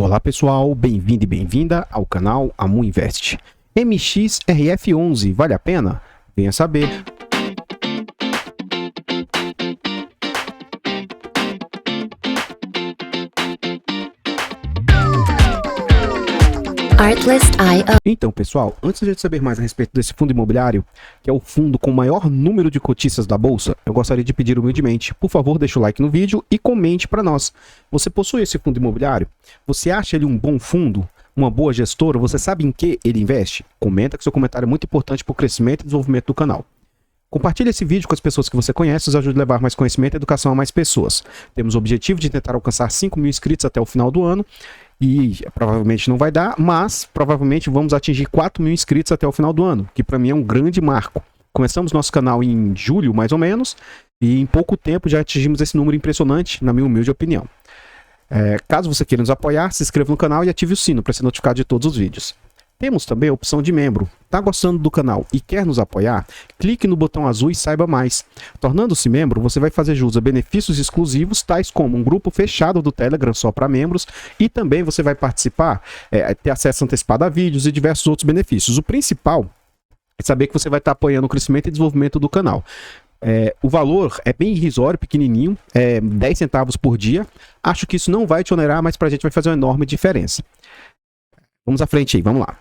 Olá pessoal, bem-vindo e bem-vinda ao canal Amu Invest. MXRF11, vale a pena? Venha saber. Artlist.io. Então pessoal, antes de a gente saber mais a respeito desse fundo imobiliário, que é o fundo com o maior número de cotistas da Bolsa, eu gostaria de pedir humildemente, por favor, deixe o like no vídeo e comente para nós. Você possui esse fundo imobiliário? Você acha ele um bom fundo? Uma boa gestora? Você sabe em que ele investe? Comenta que seu comentário é muito importante para o crescimento e desenvolvimento do canal. Compartilhe esse vídeo com as pessoas que você conhece, nos ajude a levar mais conhecimento e educação a mais pessoas. Temos o objetivo de tentar alcançar 5 mil inscritos até o final do ano, e provavelmente não vai dar, mas provavelmente vamos atingir 4 mil inscritos até o final do ano, que para mim é um grande marco. Começamos nosso canal em julho, mais ou menos, e em pouco tempo já atingimos esse número impressionante, na minha humilde opinião. Caso você queira nos apoiar, se inscreva no canal e ative o sino para ser notificado de todos os vídeos. Temos também a opção de membro. Está gostando do canal e quer nos apoiar? Clique no botão azul e saiba mais. Tornando-se membro, você vai fazer jus a benefícios exclusivos, tais como um grupo fechado do Telegram só para membros, e também você vai participar, ter acesso antecipado a vídeos e diversos outros benefícios. O principal é saber que você vai estar apoiando o crescimento e desenvolvimento do canal. O valor é bem irrisório, pequenininho, 10 centavos por dia. Acho que isso não vai te onerar, mas para a gente vai fazer uma enorme diferença. Vamos à frente aí, vamos lá.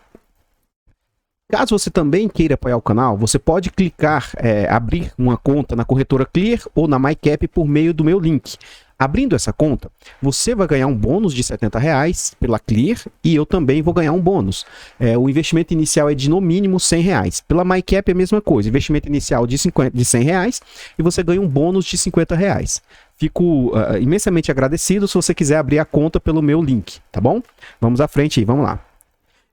Caso você também queira apoiar o canal, você pode clicar, abrir uma conta na corretora Clear ou na MyCap por meio do meu link. Abrindo essa conta, você vai ganhar um bônus de R$70 pela Clear e eu também vou ganhar um bônus. O investimento inicial é de no mínimo R$100. Pela MyCap é a mesma coisa, investimento inicial de R$100 e você ganha um bônus de R$50. Fico imensamente agradecido se você quiser abrir a conta pelo meu link, tá bom? Vamos à frente aí, vamos lá.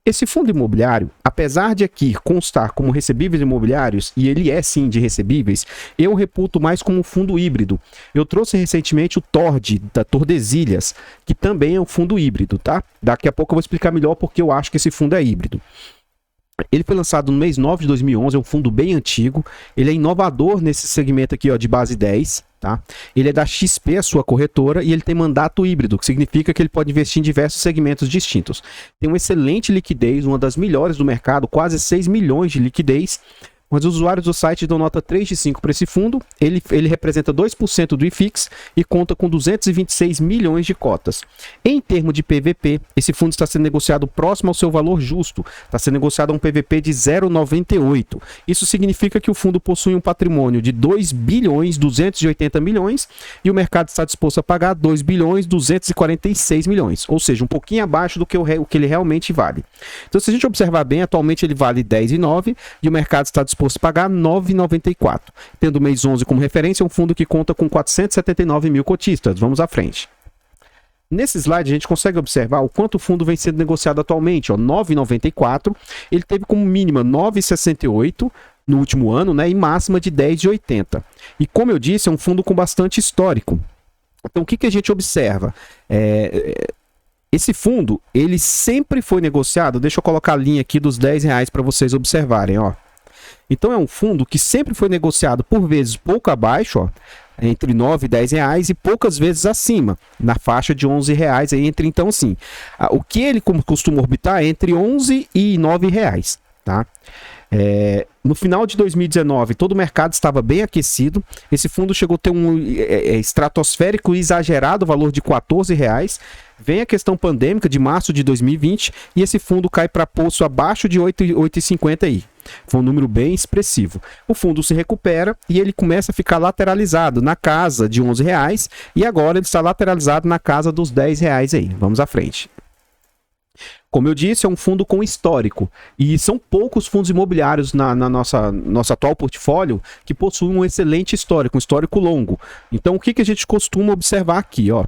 Esse fundo imobiliário, apesar de aqui constar como recebíveis imobiliários, e ele é sim de recebíveis, eu reputo mais como um fundo híbrido. Eu trouxe recentemente o TORD, da Tordesilhas, que também é um fundo híbrido, tá? Daqui a pouco eu vou explicar melhor porque eu acho que esse fundo é híbrido. Ele foi lançado no mês 9 de 2011, é um fundo bem antigo, ele é inovador nesse segmento aqui ó, de base 10, tá? Ele é da XP, a sua corretora, e ele tem mandato híbrido, que significa que ele pode investir em diversos segmentos distintos. Tem uma excelente liquidez, uma das melhores do mercado, quase 6 milhões de liquidez. Mas os usuários do site dão nota 3 de 5 para esse fundo. Ele representa 2% do IFIX e conta com 226 milhões de cotas. Em termos de PVP, esse fundo está sendo negociado próximo ao seu valor justo. Está sendo negociado a um PVP de 0,98. Isso significa que o fundo possui um patrimônio de 2 bilhões 280 milhões e o mercado está disposto a pagar 2 bilhões 246 milhões. Ou seja, um pouquinho abaixo do que ele realmente vale. Então, se a gente observar bem, atualmente ele vale 10,9 e o mercado está disposto a pagar 9,94. Tendo o mês 11 como referência, é um fundo que conta com 479 mil cotistas. Vamos à frente. Nesse slide, a gente consegue observar o quanto o fundo vem sendo negociado atualmente. 9,94. Ele teve como mínima 9,68 no último ano, né, e máxima de 10,80. E como eu disse, é um fundo com bastante histórico. Então, o que a gente observa? Esse fundo, ele sempre foi negociado. Deixa eu colocar a linha aqui dos R$10 para vocês observarem, ó. Então é um fundo que sempre foi negociado por vezes pouco abaixo, ó, entre 9 e 10 reais, e poucas vezes acima, na faixa de 11 reais, aí entre, então sim, o que ele costuma orbitar é entre 11 e 9 reais, tá? No final de 2019, todo o mercado estava bem aquecido. Esse fundo chegou a ter um estratosférico e exagerado valor de R$14. Vem a questão pandêmica de março de 2020 e esse fundo cai para poço abaixo de 8,50 aí. Foi um número bem expressivo. O fundo se recupera e ele começa a ficar lateralizado na casa de R$11 e agora ele está lateralizado na casa dos R$10 aí. Vamos à frente. Como eu disse, é um fundo com histórico e são poucos fundos imobiliários na nosso atual portfólio que possuem um excelente histórico, um histórico longo. Então, o que a gente costuma observar aqui? Ó?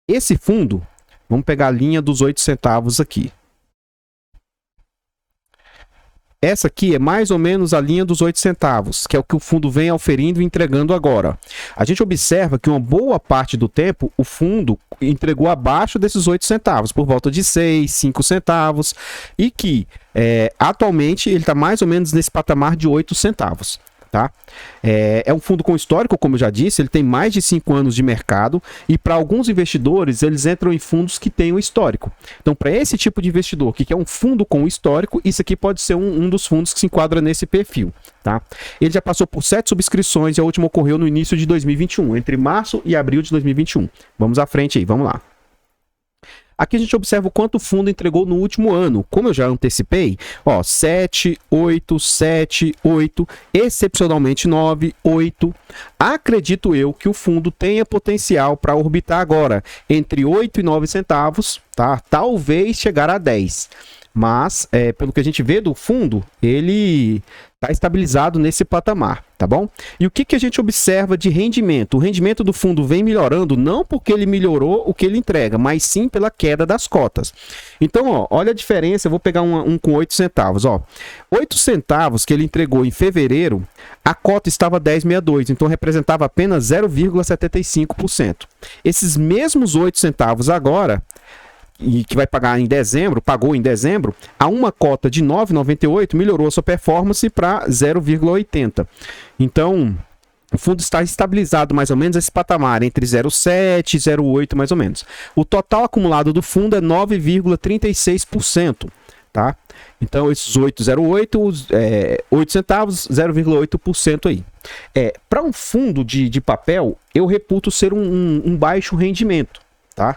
Esse fundo, vamos pegar a linha dos 8 centavos aqui. Essa aqui é mais ou menos a linha dos 8 centavos, que é o que o fundo vem oferindo e entregando agora. A gente observa que uma boa parte do tempo o fundo entregou abaixo desses 8 centavos, por volta de 6, 5 centavos, e que atualmente ele está mais ou menos nesse patamar de 8 centavos. tá? É um fundo com histórico, como eu já disse, ele tem mais de 5 anos de mercado e para alguns investidores, eles entram em fundos que têm o histórico. Então, para esse tipo de investidor que quer um fundo com histórico, isso aqui pode ser um dos fundos que se enquadra nesse perfil, tá? Ele já passou por 7 subscrições e a última ocorreu no início de 2021, entre março e abril de 2021. Vamos à frente aí, vamos lá. Aqui a gente observa o quanto o fundo entregou no último ano. Como eu já antecipei, ó, 7, 8, 7, 8, excepcionalmente 9, 8. Acredito eu que o fundo tenha potencial para orbitar agora entre 8 e 9 centavos, tá? Talvez chegar a 10. Mas, pelo que a gente vê do fundo, ele está estabilizado nesse patamar, tá bom? E o que a gente observa de rendimento? O rendimento do fundo vem melhorando não porque ele melhorou o que ele entrega, mas sim pela queda das cotas. Então, ó, olha a diferença, eu vou pegar um com 8 centavos, ó. 8 centavos que ele entregou em fevereiro, a cota estava 10,62, então representava apenas 0,75%. Esses mesmos 8 centavos agora, e que vai pagar em dezembro, pagou em dezembro, a uma cota de 9,98 melhorou a sua performance para 0,80. Então, o fundo está estabilizado mais ou menos esse patamar, entre 0,7 e 0,8 mais ou menos. O total acumulado do fundo é 9,36%, tá? Então, esses 8,08, 8 centavos, 0,8% aí. Para um fundo de papel, eu reputo ser um baixo rendimento. Tá?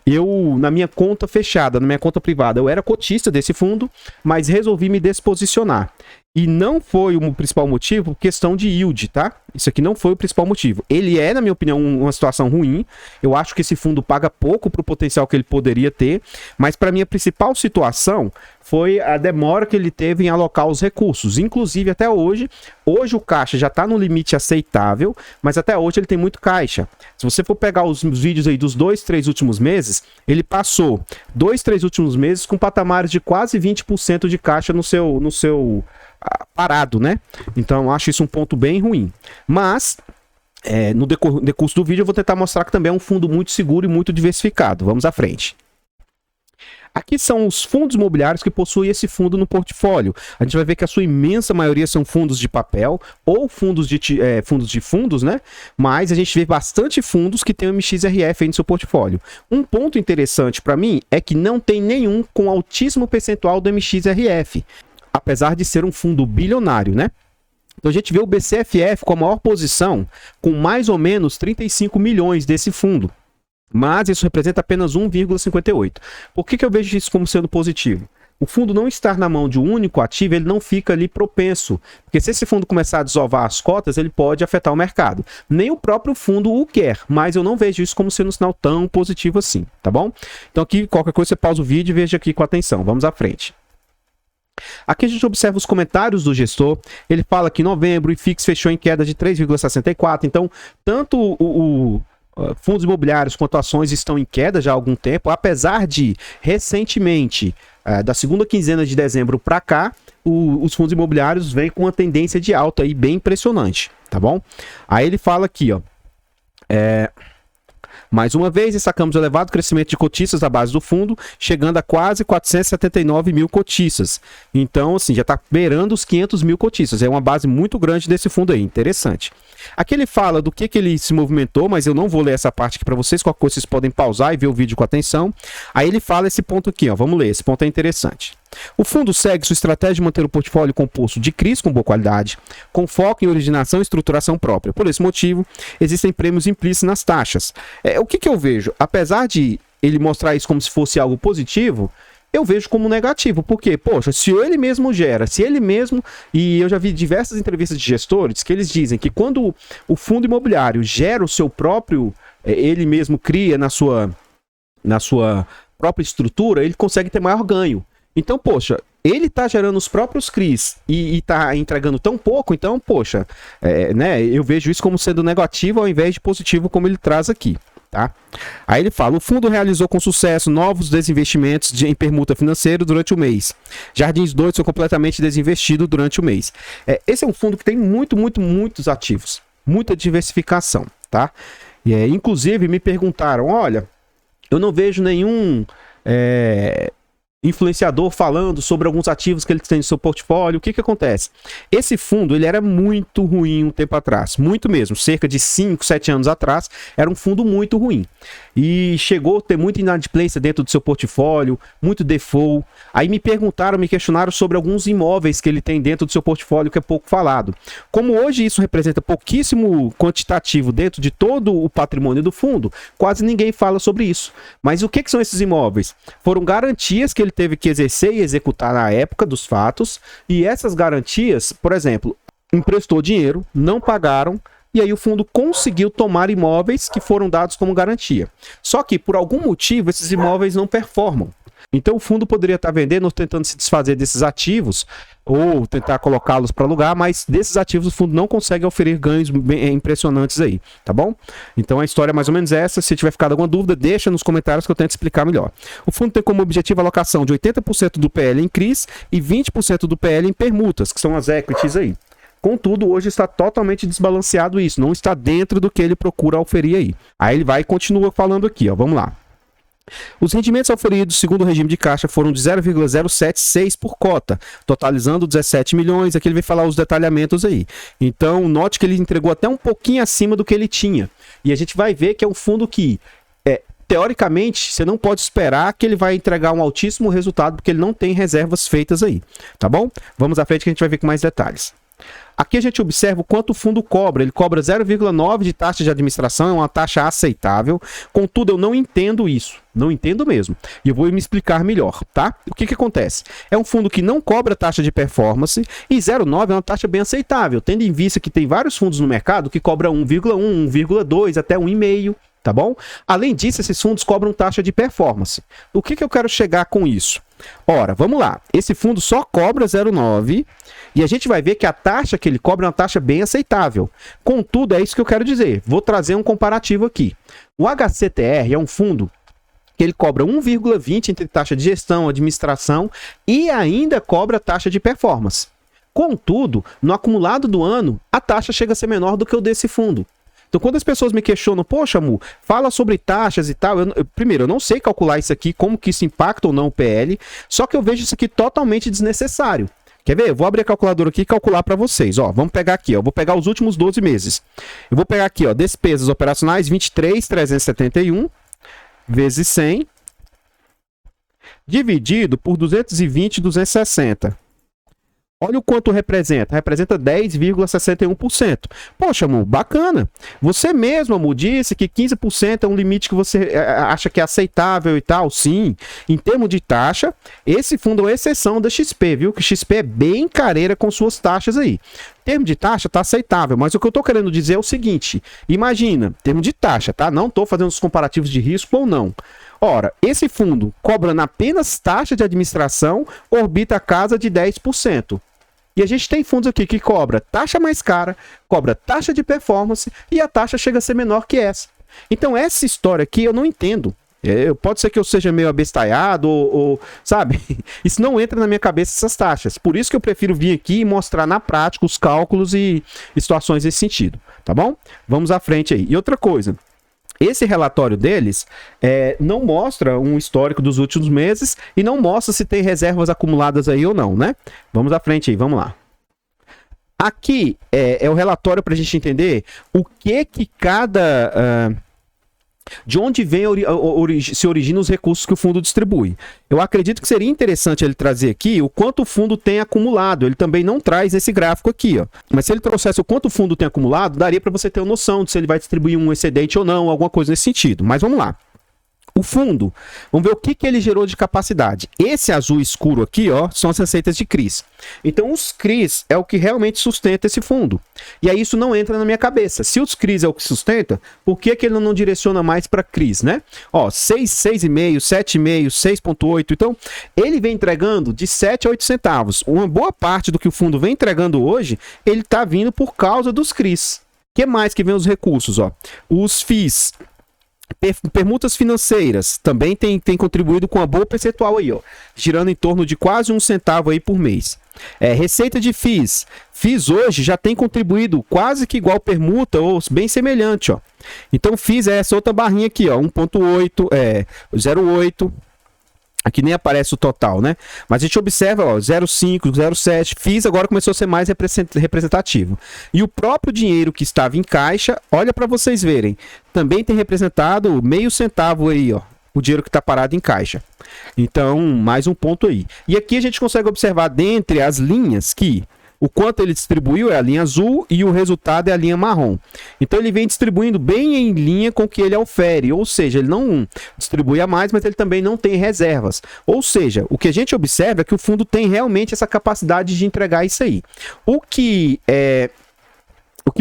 Eu, na minha conta fechada, na minha conta privada, eu era cotista desse fundo, mas resolvi me desposicionar. E não foi o principal motivo questão de yield, tá? Isso aqui não foi o principal motivo. Ele é, na minha opinião, uma situação ruim. Eu acho que esse fundo paga pouco para o potencial que ele poderia ter, mas para mim a principal situação foi a demora que ele teve em alocar os recursos. Inclusive, até hoje o caixa já está no limite aceitável, mas até hoje ele tem muito caixa. Se você for pegar os vídeos aí dos 2, 3 últimos meses, ele passou 2, 3 últimos meses com patamares de quase 20% de caixa no seu parado, né? Então, eu acho isso um ponto bem ruim. Mas, no decurso do vídeo, eu vou tentar mostrar que também é um fundo muito seguro e muito diversificado. Vamos à frente. Aqui são os fundos imobiliários que possuem esse fundo no portfólio. A gente vai ver que a sua imensa maioria são fundos de papel ou fundos de fundos, né? Mas a gente vê bastante fundos que tem o MXRF aí no seu portfólio. Um ponto interessante para mim é que não tem nenhum com altíssimo percentual do MXRF, apesar de ser um fundo bilionário, né? Então a gente vê o BCFF com a maior posição, com mais ou menos 35 milhões desse fundo. Mas isso representa apenas 1,58. Por que eu vejo isso como sendo positivo? O fundo não estar na mão de um único ativo, ele não fica ali propenso. Porque se esse fundo começar a desovar as cotas, ele pode afetar o mercado. Nem o próprio fundo o quer, mas eu não vejo isso como sendo um sinal tão positivo assim, tá bom? Então aqui, qualquer coisa, você pausa o vídeo e veja aqui com atenção. Vamos à frente. Aqui a gente observa os comentários do gestor. Ele fala que em novembro o IFIX fechou em queda de 3,64. Então, tanto fundos imobiliários quanto ações estão em queda já há algum tempo, apesar de, recentemente, da segunda quinzena de dezembro para cá, os fundos imobiliários vêm com uma tendência de alta aí bem impressionante, tá bom? Aí ele fala aqui, ó, mais uma vez, destacamos o elevado crescimento de cotistas da base do fundo, chegando a quase 479 mil cotistas. Então, assim, já está beirando os 500 mil cotistas. É uma base muito grande desse fundo aí, interessante. Aqui ele fala do que ele se movimentou, mas eu não vou ler essa parte aqui para vocês. Qualquer coisa vocês podem pausar e ver o vídeo com atenção. Aí ele fala esse ponto aqui, ó. Vamos ler, esse ponto é interessante. O fundo segue sua estratégia de manter o portfólio composto de CRIs com boa qualidade, com foco em originação e estruturação própria. Por esse motivo, existem prêmios implícitos nas taxas. O que eu vejo? Apesar de ele mostrar isso como se fosse algo positivo, eu vejo como negativo, porque, poxa, se ele mesmo gera, se ele mesmo, e eu já vi diversas entrevistas de gestores que eles dizem que quando o fundo imobiliário gera o seu próprio, ele mesmo cria na sua própria estrutura, ele consegue ter maior ganho. Então, poxa, ele está gerando os próprios CRIs e está entregando tão pouco, então, poxa, né, eu vejo isso como sendo negativo ao invés de positivo, como ele traz aqui. Tá? Aí ele fala, o fundo realizou com sucesso novos desinvestimentos em permuta financeira durante o mês. Jardins 2 foi completamente desinvestido durante o mês. Esse é um fundo que tem muitos ativos, muita diversificação, tá? Inclusive me perguntaram, olha, eu não vejo nenhum influenciador falando sobre alguns ativos que ele tem no seu portfólio. O que acontece? Esse fundo, ele era muito ruim um tempo atrás, muito mesmo, cerca de 5, 7 anos atrás, era um fundo muito ruim. E chegou a ter muita inadimplência dentro do seu portfólio, muito default. Aí me questionaram sobre alguns imóveis que ele tem dentro do seu portfólio, que é pouco falado. Como hoje isso representa pouquíssimo quantitativo dentro de todo o patrimônio do fundo, quase ninguém fala sobre isso. Mas o que são esses imóveis? Foram garantias que ele teve que exercer e executar na época dos fatos, e essas garantias, por exemplo, emprestou dinheiro, não pagaram, e aí o fundo conseguiu tomar imóveis que foram dados como garantia. Só que, por algum motivo, esses imóveis não performam. Então o fundo poderia estar vendendo ou tentando se desfazer desses ativos, ou tentar colocá-los para alugar, mas desses ativos o fundo não consegue oferecer ganhos impressionantes aí, tá bom? Então a história é mais ou menos essa. Se tiver ficado alguma dúvida, deixa nos comentários que eu tento explicar melhor. O fundo tem como objetivo a alocação de 80% do PL em CRIs e 20% do PL em permutas, que são as equities aí. Contudo, hoje está totalmente desbalanceado isso, não está dentro do que ele procura oferir aí. Aí ele vai e continua falando aqui, ó, vamos lá. Os rendimentos auferidos segundo o regime de caixa foram de 0,076 por cota, totalizando 17 milhões. Aqui ele vai falar os detalhamentos aí. Então, note que ele entregou até um pouquinho acima do que ele tinha. E a gente vai ver que é um fundo que, teoricamente, você não pode esperar que ele vai entregar um altíssimo resultado, porque ele não tem reservas feitas aí, tá bom? Vamos à frente que a gente vai ver com mais detalhes. Aqui a gente observa o quanto o fundo cobra. Ele cobra 0,9 de taxa de administração, é uma taxa aceitável. Contudo, eu não entendo isso. Não entendo mesmo. E eu vou me explicar melhor, tá? O que acontece? É um fundo que não cobra taxa de performance e 0,9 é uma taxa bem aceitável, tendo em vista que tem vários fundos no mercado que cobram 1,1, 1,2, até 1,5. Tá bom? Além disso, esses fundos cobram taxa de performance. O que eu quero chegar com isso? Ora, vamos lá. Esse fundo só cobra 0,9 e a gente vai ver que a taxa que ele cobra é uma taxa bem aceitável. Contudo, é isso que eu quero dizer. Vou trazer um comparativo aqui. O HCTR é um fundo que ele cobra 1,20 entre taxa de gestão, administração e ainda cobra taxa de performance. Contudo, no acumulado do ano, a taxa chega a ser menor do que o desse fundo. Então, quando as pessoas me questionam, poxa, Mu, fala sobre taxas e tal, primeiro, eu não sei calcular isso aqui, como que isso impacta ou não o PL, só que eu vejo isso aqui totalmente desnecessário. Quer ver? Eu vou abrir a calculadora aqui e calcular para vocês. Ó, vamos pegar aqui, ó, eu vou pegar os últimos 12 meses. Eu vou pegar aqui, ó, despesas operacionais, 23.371 vezes 100, dividido por 220.260. Olha o quanto representa. Representa 10,61%. Poxa, amor, bacana. Você mesmo, amor, disse que 15% é um limite que você acha que é aceitável e tal. Sim. Em termos de taxa, esse fundo é uma exceção da XP, viu? Que XP é bem careira com suas taxas aí. Em termos de taxa, tá aceitável. Mas o que eu tô querendo dizer é o seguinte. Imagina, em termos de taxa, tá? Não tô fazendo os comparativos de risco ou não. Ora, esse fundo, cobrando apenas taxa de administração, orbita a casa de 10%. E a gente tem fundos aqui que cobra taxa mais cara, cobra taxa de performance e a taxa chega a ser menor que essa. Então essa história aqui eu não entendo. Pode ser que eu seja meio abestalhado ou sabe? Isso não entra na minha cabeça, essas taxas. Por isso que eu prefiro vir aqui e mostrar na prática os cálculos e situações nesse sentido, tá bom? Vamos à frente aí. E outra coisa. Esse relatório deles não mostra um histórico dos últimos meses e não mostra se tem reservas acumuladas aí ou não, né? Vamos à frente aí, vamos lá. Aqui é o relatório para a gente entender o que cada... de onde se originam os recursos que o fundo distribui. Eu acredito que seria interessante ele trazer aqui o quanto o fundo tem acumulado. Ele também não traz esse gráfico aqui, ó. Mas se ele trouxesse o quanto o fundo tem acumulado, daria para você ter uma noção de se ele vai distribuir um excedente ou não, alguma coisa nesse sentido. Mas vamos lá. O fundo, vamos ver o que ele gerou de capacidade. Esse azul escuro aqui, ó, são as receitas de CRIs. Então, os CRIs é o que realmente sustenta esse fundo. E aí isso não entra na minha cabeça. Se os CRIs é o que sustenta, por que ele não direciona mais para CRIs, né? Ó, 6, 6,5, 7,5, 6,8. Então, ele vem entregando de 7 a 8 centavos. Uma boa parte do que o fundo vem entregando hoje, ele está vindo por causa dos CRIs. O que mais que vem os recursos, ó? Os FIIs. Permutas financeiras também tem contribuído com uma boa percentual aí, ó, girando em torno de quase 1 centavo aí por mês. Receita de FIIs. FIIs hoje já tem contribuído quase que igual permuta ou bem semelhante, ó. Então FIIs é essa outra barrinha aqui, ó, 1,8, 0,8. Aqui nem aparece o total, né? Mas a gente observa, ó, 0,5, 0,7, FIIs agora começou a ser mais representativo. E o próprio dinheiro que estava em caixa, olha para vocês verem, também tem representado meio centavo aí, ó, o dinheiro que está parado em caixa. Então, mais um ponto aí. E aqui a gente consegue observar dentre as linhas que o quanto ele distribuiu é a linha azul e o resultado é a linha marrom. Então ele vem distribuindo bem em linha com o que ele ofere, ou seja, ele não distribui a mais, mas ele também não tem reservas. Ou seja, o que a gente observa é que o fundo tem realmente essa capacidade de entregar isso aí. O que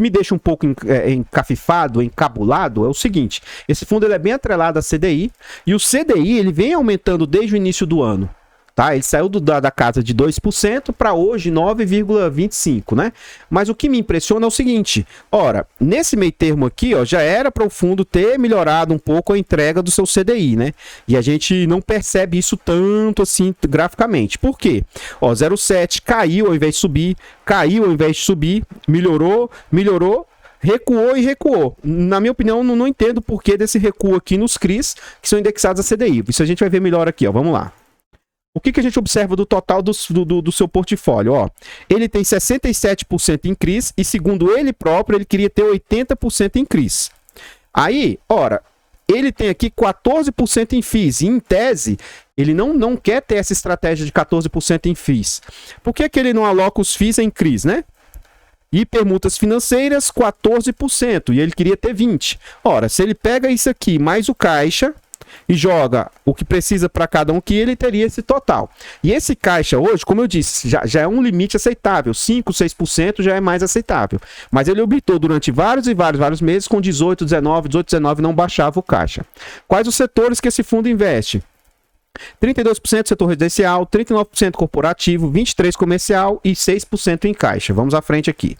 me deixa um pouco encafifado, encabulado, é o seguinte: esse fundo ele é bem atrelado a CDI, e o CDI ele vem aumentando desde o início do ano. Tá? Ele saiu da casa de 2% para hoje 9,25%, né? Mas o que me impressiona é o seguinte: ora, nesse meio termo aqui, ó, já era para o fundo ter melhorado um pouco a entrega do seu CDI, né? E a gente não percebe isso tanto assim graficamente. Por quê? Ó, 0,7 caiu ao invés de subir, caiu ao invés de subir, melhorou, recuou e recuou. Na minha opinião, não entendo o porquê desse recuo aqui nos CRIs que são indexados a CDI. Isso a gente vai ver melhor aqui, ó. Vamos lá. O que a gente observa do total do seu portfólio? Ó, ele tem 67% em CRIs e, segundo ele próprio, ele queria ter 80% em CRIs. Aí, ora, ele tem aqui 14% em FIIs. E, em tese, ele não quer ter essa estratégia de 14% em FIIs. Por que ele não aloca os FIIs em CRIs, né? E permutas financeiras, 14%. E ele queria ter 20%. Ora, se ele pega isso aqui mais o caixa e joga o que precisa para cada um, que ele teria esse total. E esse caixa hoje, como eu disse, já é um limite aceitável. 5%, 6% já é mais aceitável. Mas ele optou durante vários meses com 18, 19 não baixava o caixa. Quais os setores que esse fundo investe? 32% setor residencial, 39% corporativo, 23% comercial e 6% em caixa. Vamos à frente aqui.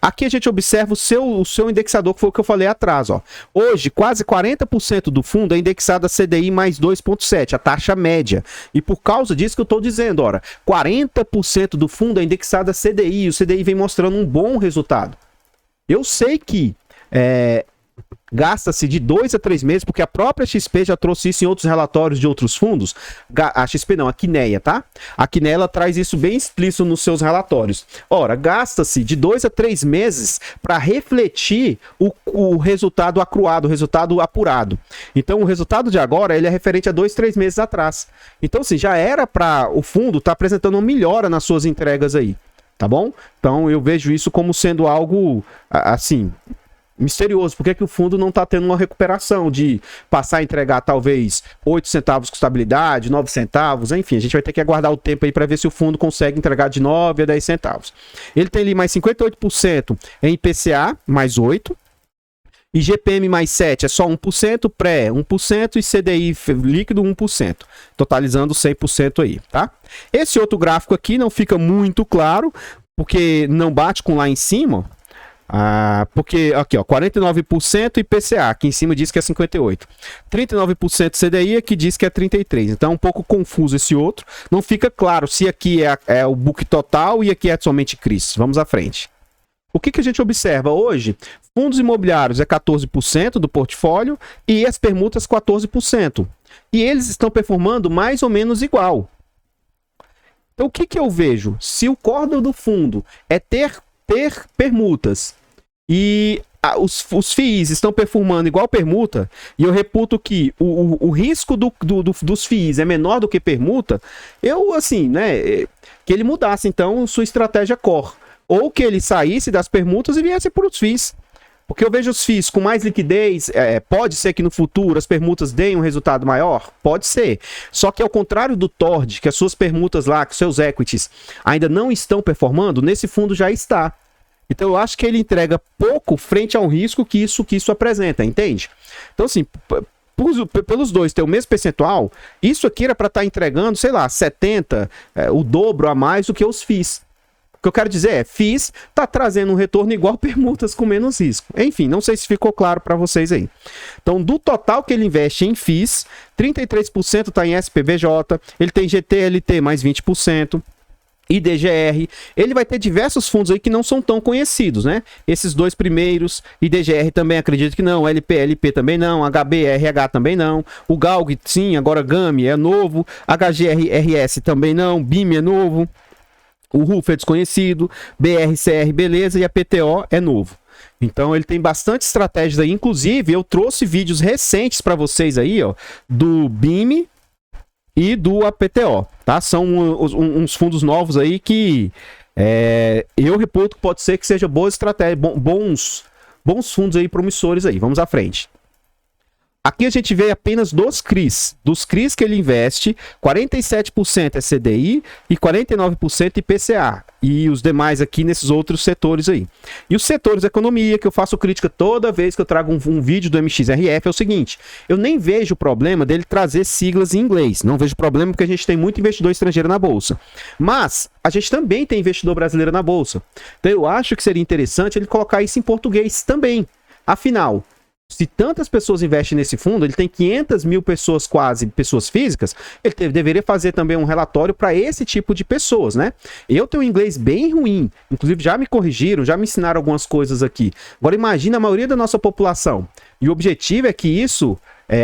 Aqui a gente observa o seu indexador, que foi o que eu falei atrás. Ó. Hoje, quase 40% do fundo é indexado a CDI mais 2,7, a taxa média. E por causa disso que eu estou dizendo, ora, 40% do fundo é indexado a CDI, e o CDI vem mostrando um bom resultado. Eu sei que gasta-se de 2 a 3 meses, porque a própria XP já trouxe isso em outros relatórios de outros fundos. A XP não, a Quineia, tá? A Quineia, ela traz isso bem explícito nos seus relatórios. Ora, gasta-se de 2 a 3 meses para refletir o resultado acruado, o resultado apurado. Então, o resultado de agora, ele é referente a 2, 3 meses atrás. Então, assim, já era para o fundo estar apresentando uma melhora nas suas entregas aí, tá bom? Então, eu vejo isso como sendo algo, assim, misterioso. Por que o fundo não está tendo uma recuperação de passar a entregar talvez 8 centavos com estabilidade, 9 centavos, enfim, a gente vai ter que aguardar o tempo aí para ver se o fundo consegue entregar de 9 a 10 centavos. Ele tem ali mais 58% em IPCA, mais 8%, e GPM mais 7 é só 1%, pré 1% e CDI líquido 1%, totalizando 100% aí, tá? Esse outro gráfico aqui não fica muito claro, porque não bate com lá em cima. Porque aqui, ó, 49% IPCA, aqui em cima diz que é 58%. 39% CDI, aqui diz que é 33%. Então é um pouco confuso esse outro. Não fica claro se aqui é o book total e aqui é somente CRIs. Vamos à frente. O que a gente observa hoje? Fundos imobiliários é 14% do portfólio e as permutas 14%. E eles estão performando mais ou menos igual. Então o que eu vejo? Se o core do fundo é ter permutas e os FIIs estão performando igual permuta, e eu reputo que o risco dos FIIs é menor do que permuta, eu, assim, né, que ele mudasse, então, sua estratégia core. Ou que ele saísse das permutas e viesse para os FIIs. Porque eu vejo os FIIs com mais liquidez, pode ser que no futuro as permutas deem um resultado maior? Pode ser. Só que ao contrário do TORD, que as suas permutas lá, que seus equities ainda não estão performando, nesse fundo já está. Então eu acho que ele entrega pouco frente a um risco que isso apresenta, entende? Então assim, pelos dois ter o mesmo percentual, isso aqui era para estar entregando, sei lá, 70, o dobro a mais do que os FIIs. O que eu quero dizer é, FIIs está trazendo um retorno igual permutas com menos risco. Enfim, não sei se ficou claro para vocês aí. Então, do total que ele investe em FIIs, 33% está em SPVJ, ele tem GTLT mais 20%, IDGR, ele vai ter diversos fundos aí que não são tão conhecidos, né? Esses dois primeiros, IDGR também acredito que não, LP também não, HBRH também não, o GALG sim, agora GAMI é novo, HGRRS também não, BIM é novo, o RUF é desconhecido, BRCR beleza e a PTO é novo. Então ele tem bastante estratégias aí, inclusive eu trouxe vídeos recentes para vocês aí, ó, do BIM e do APTO, tá? São uns fundos novos aí que eu reputo que pode ser que seja boa estratégia, bons fundos aí promissores aí. Vamos à frente. Aqui a gente vê apenas dos CRIs. Dos CRIs que ele investe, 47% é CDI e 49% IPCA. E os demais aqui nesses outros setores aí. E os setores da economia, que eu faço crítica toda vez que eu trago um vídeo do MXRF, é o seguinte: eu nem vejo problema dele trazer siglas em inglês. Não vejo problema porque a gente tem muito investidor estrangeiro na Bolsa. Mas a gente também tem investidor brasileiro na Bolsa. Então eu acho que seria interessante ele colocar isso em português também. Afinal, se tantas pessoas investem nesse fundo, ele tem 500 mil pessoas, quase pessoas físicas, ele deveria fazer também um relatório para esse tipo de pessoas, né? Eu tenho um inglês bem ruim, inclusive já me corrigiram, já me ensinaram algumas coisas aqui. Agora imagina a maioria da nossa população. E o objetivo é que isso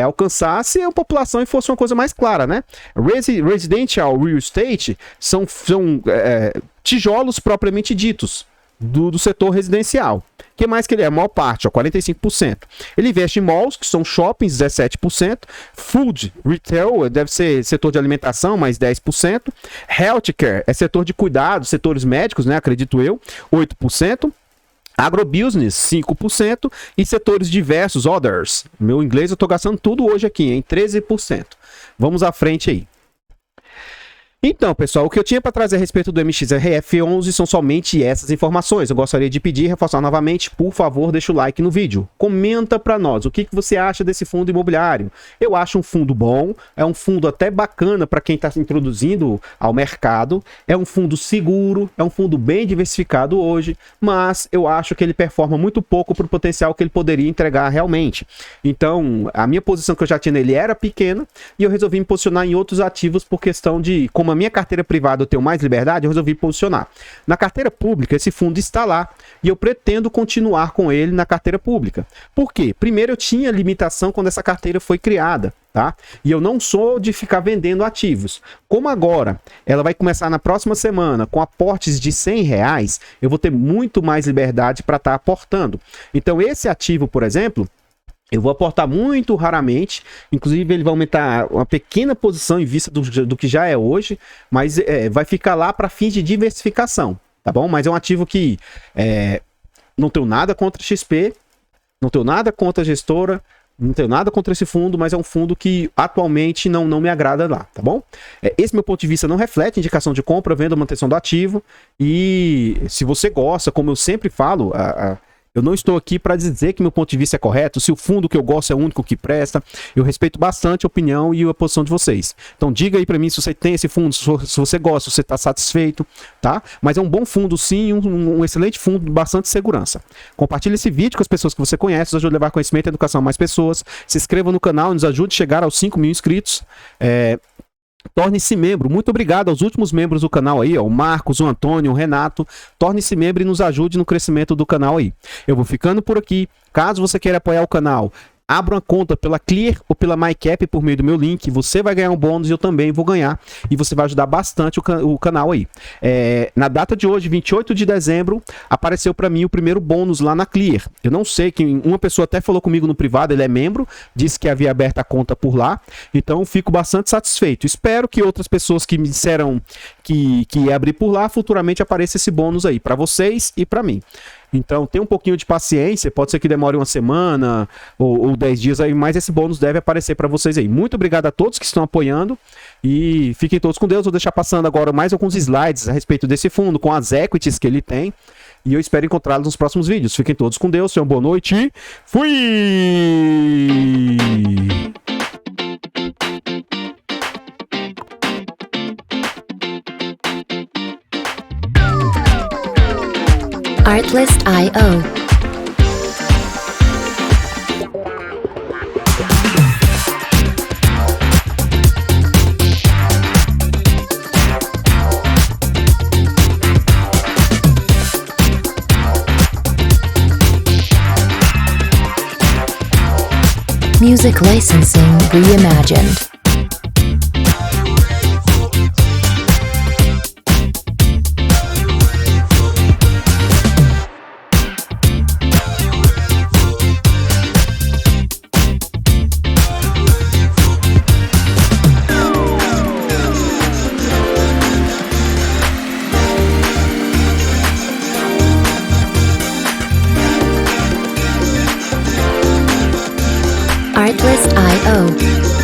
alcançasse a população e fosse uma coisa mais clara, né? Residential Real Estate são tijolos propriamente ditos do setor residencial. O que mais que ele é? A maior parte, ó, 45%. Ele investe em malls, que são shoppings, 17%. Food, retail, deve ser setor de alimentação, mais 10%. Healthcare, é setor de cuidados, setores médicos, né, acredito eu, 8%. Agrobusiness, 5%. E setores diversos, others. Meu inglês eu tô gastando tudo hoje aqui, em 13%. Vamos à frente aí. Então, pessoal, o que eu tinha para trazer a respeito do MXRF11 são somente essas informações. Eu gostaria de pedir e reforçar novamente, por favor, deixa o like no vídeo. Comenta para nós o que você acha desse fundo imobiliário. Eu acho um fundo bom, é um fundo até bacana para quem está se introduzindo ao mercado, é um fundo seguro, é um fundo bem diversificado hoje, mas eu acho que ele performa muito pouco para o potencial que ele poderia entregar realmente. Então, a minha posição que eu já tinha nele era pequena e eu resolvi me posicionar em outros ativos por questão de, como a minha carteira privada eu tenho mais liberdade, eu resolvi posicionar. Na carteira pública, esse fundo está lá e eu pretendo continuar com ele na carteira pública. Por quê? Primeiro, eu tinha limitação quando essa carteira foi criada, tá? E eu não sou de ficar vendendo ativos. Como agora ela vai começar na próxima semana com aportes de R$100, eu vou ter muito mais liberdade para estar aportando. Então, esse ativo, por exemplo, eu vou aportar muito raramente, inclusive ele vai aumentar uma pequena posição em vista do que já é hoje, mas vai ficar lá para fins de diversificação, tá bom? Mas é um ativo que não tenho nada contra a XP, não tenho nada contra a gestora, não tenho nada contra esse fundo, mas é um fundo que atualmente não me agrada lá, tá bom? Esse meu ponto de vista não reflete indicação de compra, venda ou manutenção do ativo, e se você gosta, como eu sempre falo, eu não estou aqui para dizer que meu ponto de vista é correto, se o fundo que eu gosto é o único que presta. Eu respeito bastante a opinião e a posição de vocês. Então diga aí para mim se você tem esse fundo, se você gosta, se você está satisfeito, tá? Mas é um bom fundo sim, um excelente fundo, bastante segurança. Compartilhe esse vídeo com as pessoas que você conhece, nos ajude a levar conhecimento e educação a mais pessoas. Se inscreva no canal e nos ajude a chegar aos 5 mil inscritos. Torne-se membro. Muito obrigado aos últimos membros do canal aí, ó, o Marcos, o Antônio, o Renato. Torne-se membro e nos ajude no crescimento do canal aí. Eu vou ficando por aqui. Caso você queira apoiar o canal, abra uma conta pela Clear ou pela MyCap por meio do meu link. Você vai ganhar um bônus e eu também vou ganhar. E você vai ajudar bastante o canal aí. Na data de hoje, 28 de dezembro, apareceu para mim o primeiro bônus lá na Clear. Eu não sei, uma pessoa até falou comigo no privado, ele é membro, disse que havia aberto a conta por lá. Então eu fico bastante satisfeito. Espero que outras pessoas que me disseram que ia abrir por lá, futuramente apareça esse bônus aí, para vocês e para mim. Então, tenha um pouquinho de paciência, pode ser que demore uma semana ou 10 dias aí, mas esse bônus deve aparecer para vocês aí. Muito obrigado a todos que estão apoiando e fiquem todos com Deus. Vou deixar passando agora mais alguns slides a respeito desse fundo, com as equities que ele tem, e eu espero encontrá-los nos próximos vídeos. Fiquem todos com Deus, tenham uma boa noite e fui! Artlist.io Music licensing reimagined. Artlist.io